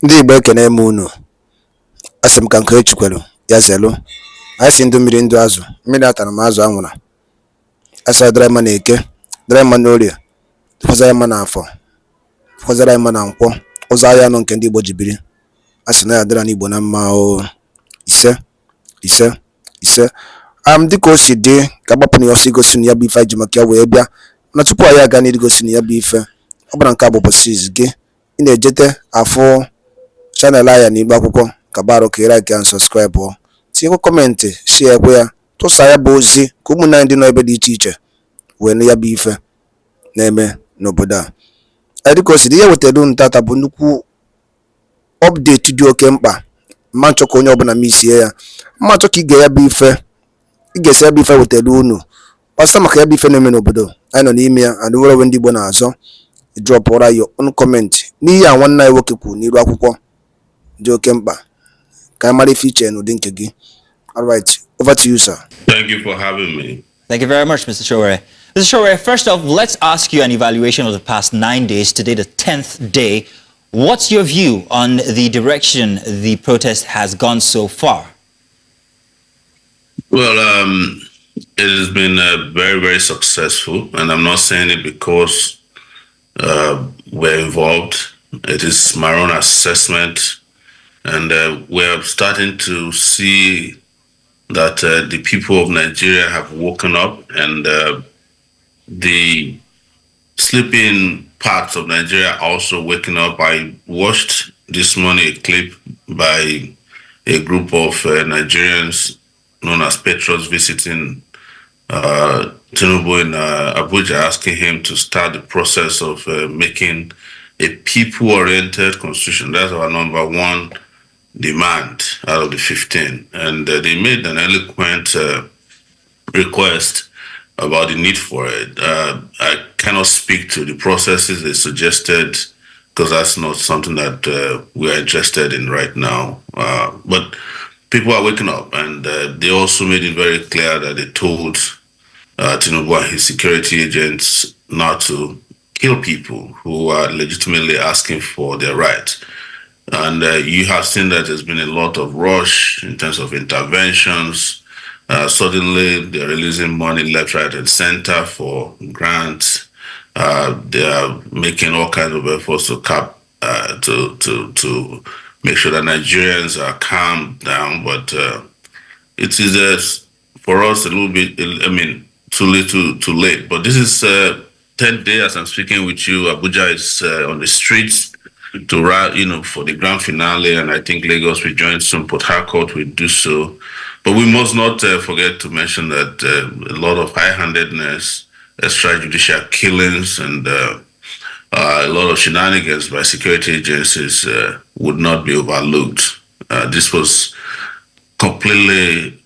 Ndị Igbo ekene m unu. Asị m ka nke echukwelu ya zelu. Anyị si ndụ mmiri ndụ azụ. Mmiri atara m azụ anwụra. Asa dịrị mma na eke, dịrị mma na orie, fọzara mma na afọ, fọzara mma na nkwọ, ụzọ ahịa anọ nke ndị Igbo ji biri. Asị na ya dịrị n'Igbo na mma o. Ise, ise, ise. Dịka o si dị ka agbapụ na ya ọsọ igosi na ya bụ ife anyị ji maka ya wee bịa. Na tupu anyị aga n'igosi na ya bụ ife, ọ bụla nke a bụ ụbọchị gị. Ị na-ejete afọ channel aya n'Igbo akwụkwọ ka baro ka like and subscribe o. Tinyekwa kọmentị, share ekwe ya, tụsa ya bụ ozi ka ụmụnne anyị dị n'ebe dị iche iche wee nụ ya bụ ife na-eme n'obodo a. Dịka o si dị, ihe wetara unu tata bụ nnukwu update dị oke mkpa. Mma nchọ ka onye ọbụla misie ya. Mma nchọ ka ị ga ya bụ ife, ị ga-esi ya bụ ife wetara unu gbasa maka ya bụ ife na-eme n'obodo anyị nọ n'ime ya. And nwere onwe ndị Igbo na-azọ drọpụra ya on comment n'ihe a nwanne anyị nwoke kwuru n'iru akwụkwọ dị oke mkpa ka anyị mara ife iche n'ụdị nke gị. All right, over to you, sir. Thank you for having me. Thank you very much, Mr. Sowore. Mr. Sowore, first off, let's ask you an evaluation of the past 9 days, today the 10th day. What's your view on the direction the protest has gone so far? Well, it has been very, very successful, and I'm not saying it because we're involved. It is my own assessment, and we're starting to see that the people of Nigeria have woken up, and the sleeping parts of Nigeria also waking up. I watched this morning a clip by a group of Nigerians known as Patriots visiting Tinubu in Abuja, asking him to start the process of making a people-oriented constitution. That's our number one demand out of the 15. And they made an eloquent request about the need for it. I cannot speak to the processes they suggested because that's not something that we are interested in right now. But people are waking up, and they also made it very clear that they told Tinubu and his security agents not to kill people who are legitimately asking for their rights. And you have seen that there's been a lot of rush in terms of interventions. Suddenly, they're releasing money left, right, and center for grants. They are making all kinds of efforts to to make sure that Nigerians are calmed down. But it is for us a little bit, too little, too late. But this is 10th day as I'm speaking with you. Abuja is on the streets to for the grand finale, and I think Lagos will join soon. Port Harcourt will do so. But we must not forget to mention that a lot of high-handedness, extrajudicial killings, and a lot of shenanigans by security agencies would not be overlooked. This was completely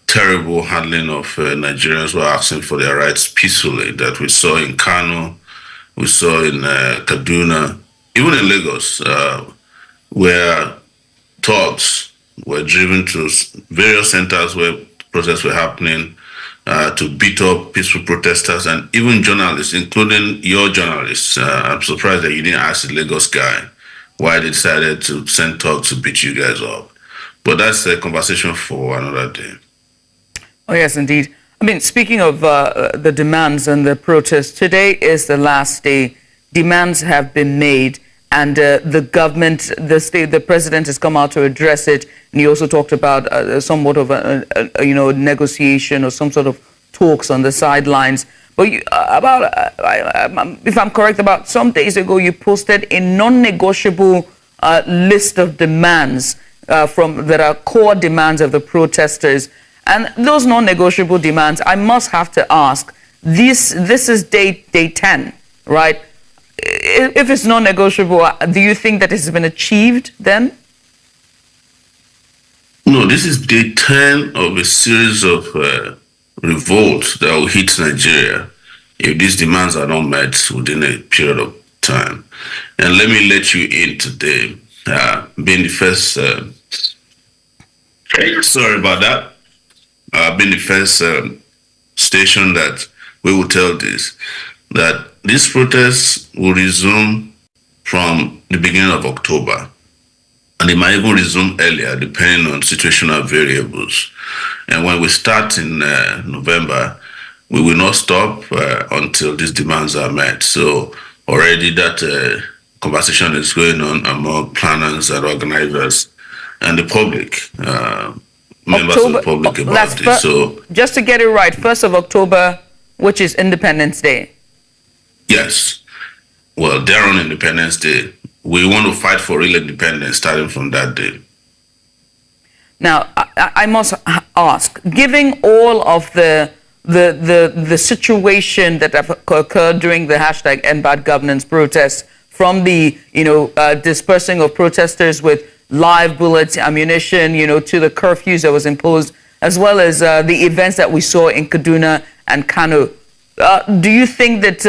terrible handling of Nigerians who are asking for their rights peacefully that we saw in Kano, we saw in Kaduna, even in Lagos, where thugs were driven to various centers where protests were happening to beat up peaceful protesters and even journalists, including your journalists. I'm surprised that you didn't ask the Lagos guy why they decided to send thugs to beat you guys up. But that's a conversation for another day. Oh, yes, indeed. Speaking of the demands and the protests, today is the last day. Demands have been made, and the government, the president has come out to address it. And he also talked about somewhat of a negotiation or some sort of talks on the sidelines. But if I'm correct, about some days ago, you posted a non-negotiable list of demands that are core demands of the protesters. And those non-negotiable demands, I must have to ask, this is day 10, right? If it's non-negotiable, do you think that it has been achieved then? No, this is day 10 of a series of revolts that will hit Nigeria if these demands are not met within a period of time. And let me let you in today, being the first, sorry about that, being the first station that we will tell this, that these protests will resume from the beginning of October. and it might even resume earlier depending on situational variables. And when we start in November, we will not stop until these demands are met. So already that conversation is going on among planners and organizers and the public, members of the public about this. So just to get it right, 1st of October, which is Independence Day. Yes. Well, they're on Independence Day. We want to fight for real independence starting from that day. Now, I must ask, given all of the situation that have occurred during the hashtag End Bad Governance protests, from the dispersing of protesters with live bullets, ammunition, to the curfews that was imposed, as well as the events that we saw in Kaduna and Kano, do you think that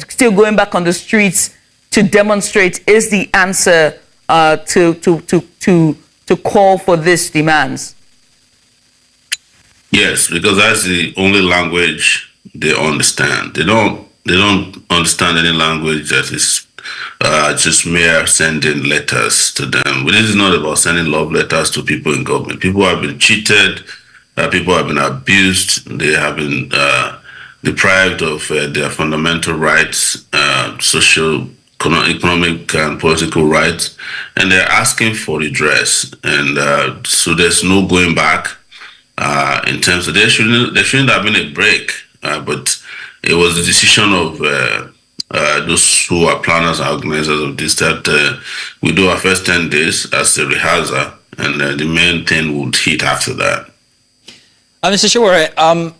still going back on the streets to demonstrate is the answer to call for these demands? Yes, because that's the only language they understand. They don't understand any language that is just mere sending letters to them. But this is not about sending love letters to people in government. People have been cheated. People have been abused. They have been deprived of their fundamental rights, social, economic, and political rights, and they're asking for redress. And so there's no going back in terms of there shouldn't have been a break, but it was the decision of those who are planners and organizers of this that we do our first 10 days as a rehearsal, and the main thing would hit after that. Mr. Sowore,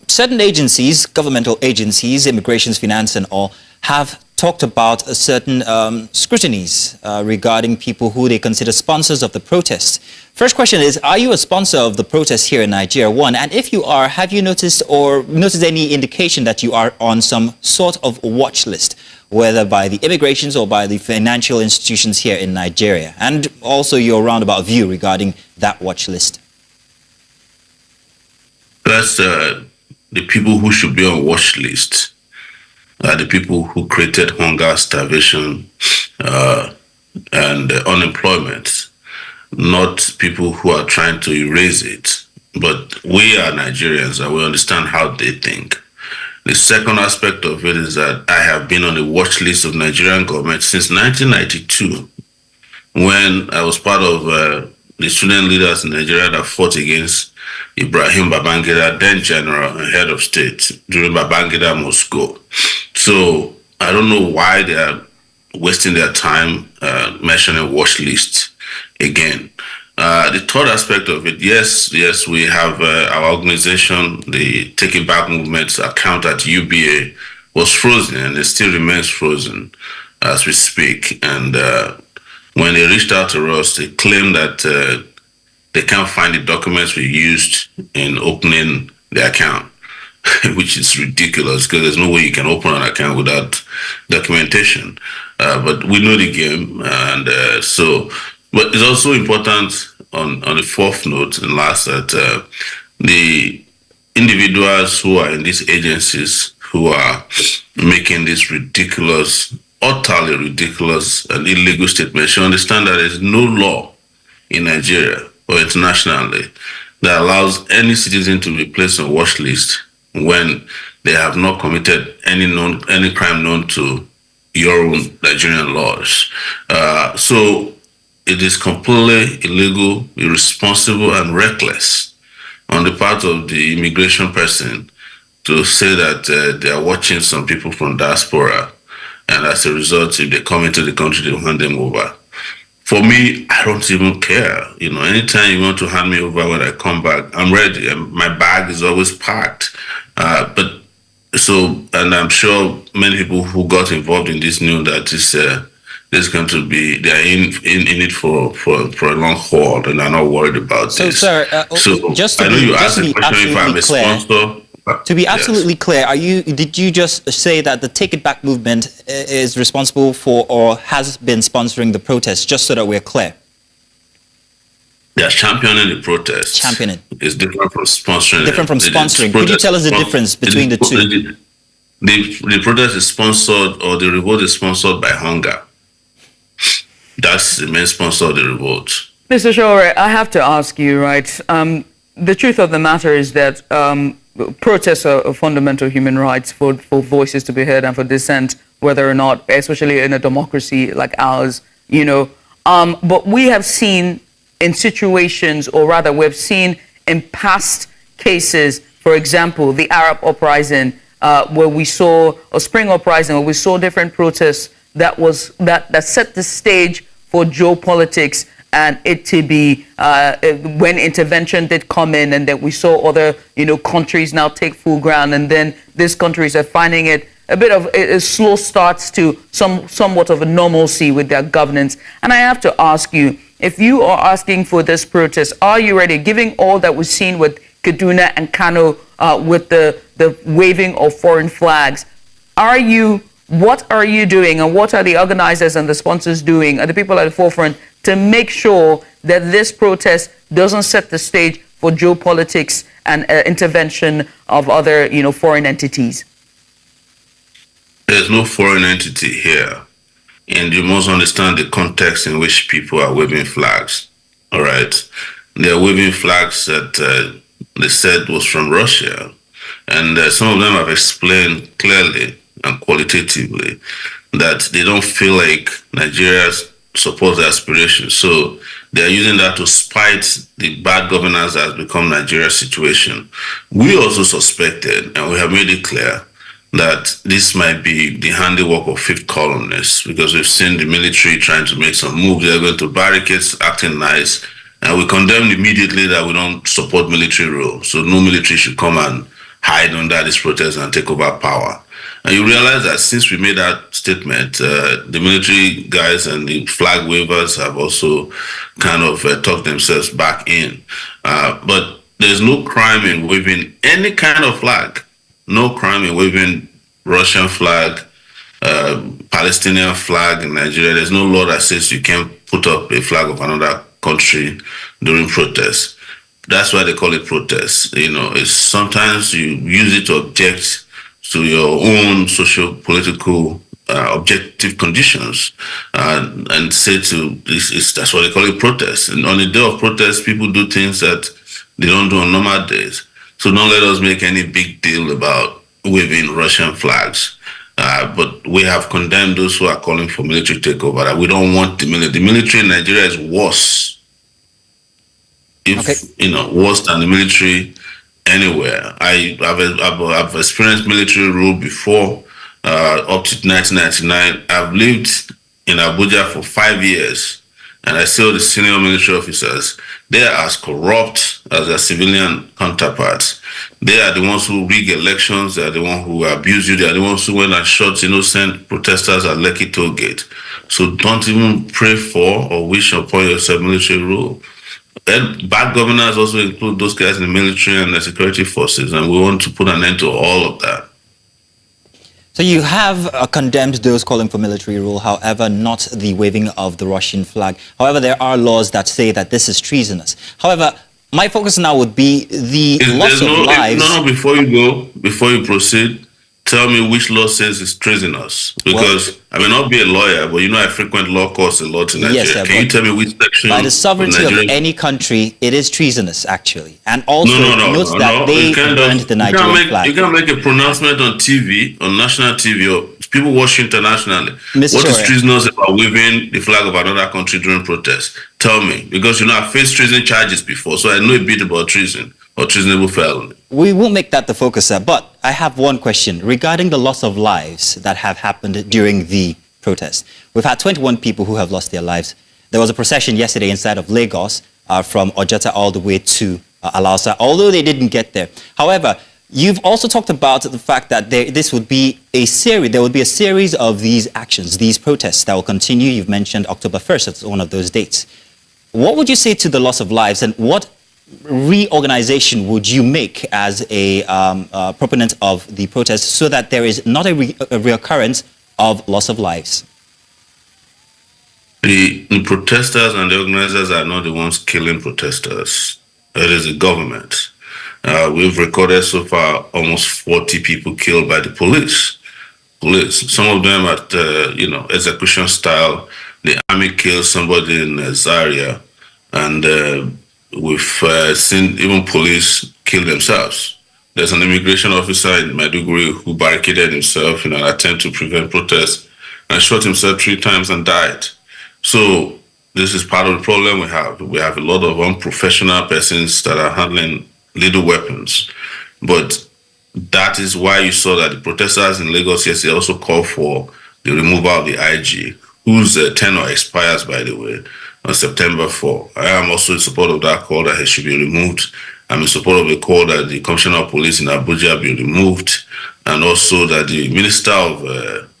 certain agencies, governmental agencies, immigrations, finance and all, have talked about a certain scrutinies regarding people who they consider sponsors of the protest. First question is, are you a sponsor of the protest here in Nigeria? One, and if you are, have you noticed any indication that you are on some sort of watch list, whether by the immigrations or by the financial institutions here in Nigeria? And also your roundabout view regarding that watch list. That's the people who should be on watch list. The people who created hunger, starvation, and unemployment, not people who are trying to erase it. But we are Nigerians and we understand how they think. The second aspect of it is that I have been on the watch list of Nigerian government since 1992, when I was part of the student leaders in Nigeria that fought against Ibrahim Babangida, then general and head of state, during Babangida Moscow. So I don't know why they are wasting their time mentioning watch list again. The third aspect of it, yes, we have our organization, the Take It Back Movement's account at UBA was frozen, and it still remains frozen as we speak. And when they reached out to us, they claimed that they can't find the documents we used in opening the account, which is ridiculous because there's no way you can open an account without documentation. But we know the game, and but it's also important on the fourth note and last that the individuals who are in these agencies who are making this ridiculous, utterly ridiculous and illegal statement should understand that there is no law in Nigeria or internationally that allows any citizen to be placed on watch list when they have not committed any crime known to your own Nigerian laws. So it is completely illegal, irresponsible, and reckless on the part of the immigration person to say that they are watching some people from diaspora, and as a result, if they come into the country, they will hand them over. For me, I don't even care. Anytime you want to hand me over when I come back, I'm ready. And my bag is always packed. And I'm sure many people who got involved in this knew that there's going to be, they are in it for a long haul, and I'm not worried about this. Sir, just to be absolutely clear, to be absolutely clear, did you just say that the Take It Back movement is responsible for or has been sponsoring the protest, just so that we're clear? They are championing the protest. Championing. It's different from sponsoring. Different from sponsoring. Could you tell us the difference between the two? The protest is sponsored, or the revolt is sponsored by hunger. That's the main sponsor of the revolt. Mr. Shore, I have to ask you, right? The truth of the matter is that protests are fundamental human rights for voices to be heard and for dissent, whether or not, especially in a democracy like ours, you know. But we have seen in situations, or rather we've seen in past cases, for example, the Arab uprising, where we saw, a spring uprising, where we saw different protests that set the stage for geopolitics, and it to be when intervention did come in, and then we saw other countries now take full ground, and then these countries are finding it a bit of a slow starts to somewhat of a normalcy with their governance. And I have to ask you, if you are asking for this protest, are you ready, given all that we've seen with Kaduna and Kano, with the waving of foreign flags? What are you doing, and what are the organizers and the sponsors doing, and the people at the forefront, to make sure that this protest doesn't set the stage for geopolitics and intervention of other, foreign entities? There's no foreign entity here, and you must understand the context in which people are waving flags. All right, they are waving flags that they said was from Russia, and some of them have explained clearly and qualitatively that they don't feel like Nigeria supports their aspirations. So they are using that to spite the bad governance that has become Nigeria's situation. We also suspected, and we have made it clear, that this might be the handiwork of fifth columnists, because we've seen the military trying to make some moves. They're going to barricades, acting nice, and we condemned immediately that we don't support military rule. So no military should come and hide under this protest and take over power. And you realize that since we made that statement, the military guys and the flag wavers have also kind of tucked themselves back in. But there's no crime in waving any kind of flag. No crime in waving Russian flag, Palestinian flag in Nigeria. There's no law that says you can't put up a flag of another country during protests. That's why they call it protests. It's sometimes you use it to object to your own social, political, objective conditions, and say that's why they call it protest. And on the day of protest, people do things that they don't do on normal days. So don't let us make any big deal about waving Russian flags. But we have condemned those who are calling for military takeover. That we don't want the military. The military in Nigeria is worse. Worse than the military anywhere. I've experienced military rule before, up to 1999. I've lived in Abuja for 5 years, and I saw the senior military officers. They are as corrupt as their civilian counterparts. They are the ones who rig elections. They are the ones who abuse you. They are the ones who went and shot innocent protesters at Lekki toll gate. So don't even pray for or wish upon yourself military rule. And bad governors also include those guys in the military and the security forces, and we want to put an end to all of that. So you have condemned those calling for military rule, however, not the waving of the Russian flag. However, there are laws that say that this is treasonous. However, my focus now would be the loss of lives. Before you proceed, tell me which law says it's treasonous. Because I may not be a lawyer, but I frequent law courts a lot in Nigeria. Yes, sir, can you tell me which section? By the sovereignty of any country, it is treasonous, actually. And also note that they burned the Nigerian flag. You can't make a pronouncement on TV, on national TV, or people watch internationally. Mr. What is treasonous about waving the flag of another country during protests? Tell me. Because, I've faced treason charges before, so I know a bit about treason or treasonable felony. We will make that the focus, sir. But I have one question regarding the loss of lives that have happened during the protest. We've had 21 people who have lost their lives. There was a procession yesterday inside of Lagos from Ojota all the way to Alausa, although they didn't get there. However, you've also talked about the fact that there would be a series of these actions, these protests that will continue. You've mentioned October 1st as one of those dates. What would you say to the loss of lives, and what reorganization would you make as a proponent of the protest so that there is not a reoccurrence of loss of lives? The protesters and the organizers are not the ones killing protesters. It is the government. We've recorded so far almost 40 people killed by the police. Some of them at execution style. The army killed somebody in Zaria. and we've seen even police kill themselves. There's an immigration officer in Maiduguri who barricaded himself in an attempt to prevent protests and shot himself 3 times and died. So this is part of the problem we have. We have a lot of unprofessional persons that are handling little weapons. But that is why you saw that the protesters in Lagos yesterday also called for the removal of the IG, whose tenure expires, by the way, on September 4. I am also in support of that call that he should be removed. I'm in support of the call that the Commissioner of Police in Abuja be removed, and also that the Minister of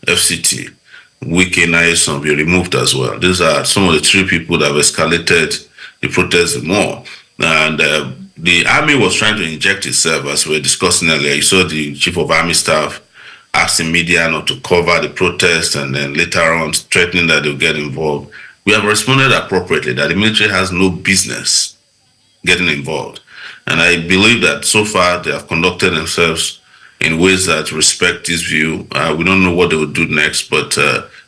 FCT, Wike Naison, be removed as well. These are some of the 3 people that have escalated the protest more. And the army was trying to inject itself, as we were discussing earlier. You saw the Chief of Army Staff asking media not to cover the protest, and then later on threatening that they'll get involved. We have responded appropriately that the military has no business getting involved. And I believe that so far they have conducted themselves in ways that respect this view. We don't know what they will do next, but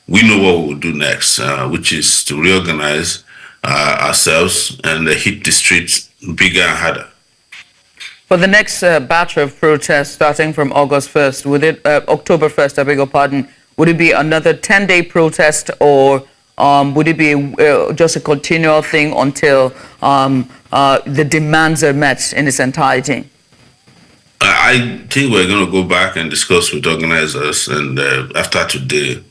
we know what we will do next, which is to reorganize ourselves and hit the streets bigger and harder. For the next batch of protests starting from August 1st, October 1st, I beg your pardon, would it be another 10-day protest, or would it be just a continual thing until the demands are met in its entirety? I think we're going to go back and discuss with organizers and after today.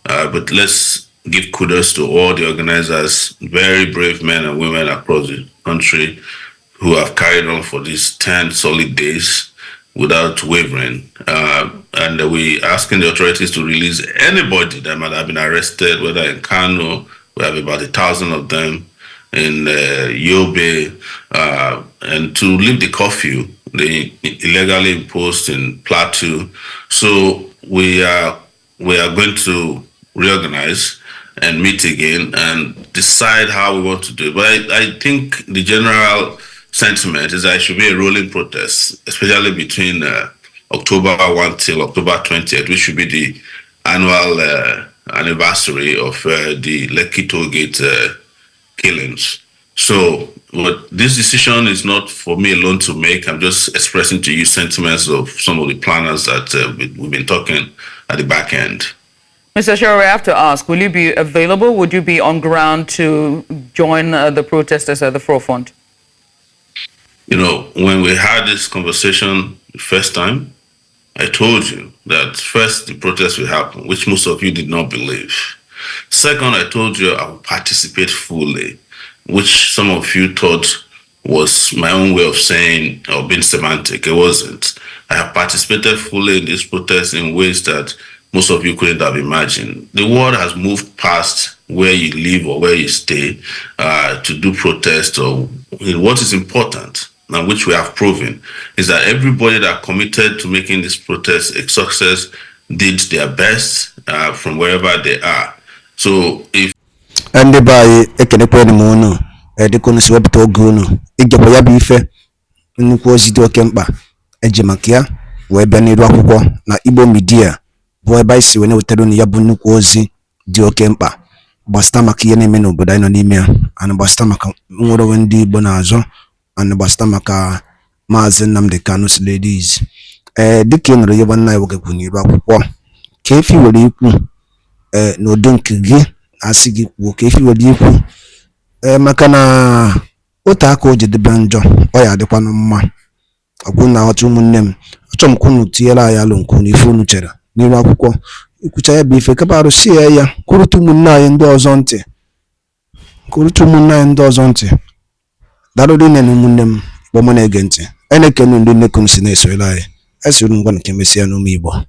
But let's give kudos to all the organizers, very brave men and women across the country who have carried on for these 10 solid days without wavering. And we asking the authorities to release anybody that might have been arrested, whether in Kano, we have about 1,000 of them, in Yobe, and to leave the curfew they illegally imposed in Plateau. So we are going to reorganize and meet again and decide how we want to do it. But I think the general sentiment is that it should be a rolling protest, especially between October 1 till October 20th, which should be the annual anniversary of the Lekki Toll Gate killings. So, but this decision is not for me alone to make. I'm just expressing to you sentiments of some of the planners that we've been talking at the back end. Mr. Sowore, I have to ask, will you be available? Would you be on ground to join the protesters at the forefront? You know, when we had this conversation the first time, I told you that first the protest will happen, which most of you did not believe. Second, I told you I will participate fully, which some of you thought was my own way of saying or being semantic. It wasn't. I have participated fully in this protest in ways that most of you couldn't have imagined. The world has moved past where you live or where you stay to do protest. Or what is important, and which we have proven, is that everybody that committed to making this protest a success did their best from wherever they are. So if ndị be anyị ekenekwanụ m unu dịka unu si wepụta oge unu igekwa ya bụ ife nnukwu ozi dị oke mkpa eji maka ya wee bịa n'iru akwụkwọ na Igbo Media bụ ebe anyị si wee na-wetara unu ya bụ nnukwu ozi dị oke mkpa gbasịta maka ihe na-eme n'obodo anyị nọ n'ime ya, ana gbasịta maka nwere onwe ndị Igbo na-azọ, ana gbasịta maka Maazị Nnamdi Kanu Ladies. Dịka ị nụrụ ihe nwanne anyị wegekwu n'iru akwụkwọ ka efi were ikwu n'udo nke gị asị gị kwuo ka efi were ikwu maka na otu aka o jedebe njọ ọ ya adịkwanụ mma. Ọgwụ na ọtụ ụmụnne m, achọrọ m ka unu tinyere anyị alụ nke unu ife unu chere n'iru akwụkwọ ikwucha ya bụ ife kapa arụsị ya kwurụta ụmụnne anyị ndị ọzọ ntị darụrụ nne na ụmụnne m kpọmọ na-ege ntị. Anyị na-ekene ndị nnekunu si na-esoyere anyị esiri ngwa nke mesịa n'ụmụ Igbo.